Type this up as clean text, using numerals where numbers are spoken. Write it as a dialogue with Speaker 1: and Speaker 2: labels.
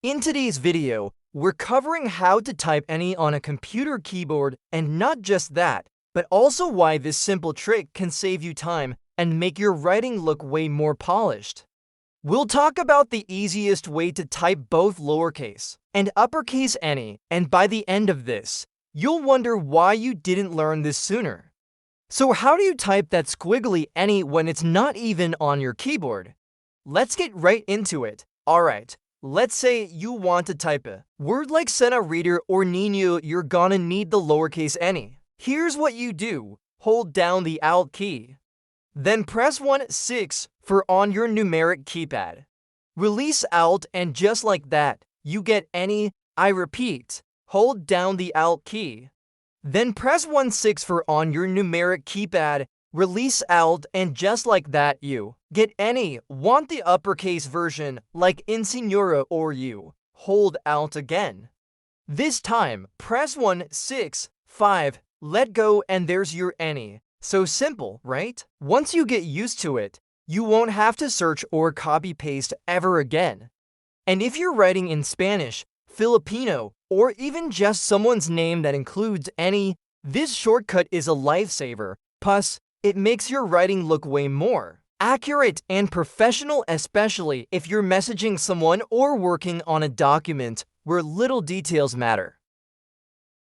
Speaker 1: In today's video, we're covering how to type Enye on a computer keyboard, and not just that, but also why this simple trick can save you time and make your writing look way more polished. We'll talk about the easiest way to type both lowercase and uppercase Enye, and by the end of this, you'll wonder why you didn't learn this sooner. So how do you type that squiggly Enye when it's not even on your keyboard? Let's get right into it. Alright, let's say you want to type a word like Sena Reader or Niño. You're gonna need the lowercase Enye. Here's what you do. Hold down the Alt key. Then press 1-6 for on your numeric keypad. Release Alt, and just like that, you get Enye. I repeat, hold down the Alt key. Then press 1-6 for on your numeric keypad. Release Alt, and just like that you get Enye. Want the uppercase version like Insignora, or you hold Alt again. This time, press 1-6-5, let go, and there's your Enye. So simple, right? Once you get used to it, you won't have to search or copy-paste ever again. And if you're writing in Spanish, Filipino, or even just someone's name that includes Enye, this shortcut is a lifesaver. Plus, it makes your writing look way more accurate and professional, especially if you're messaging someone or working on a document where little details matter.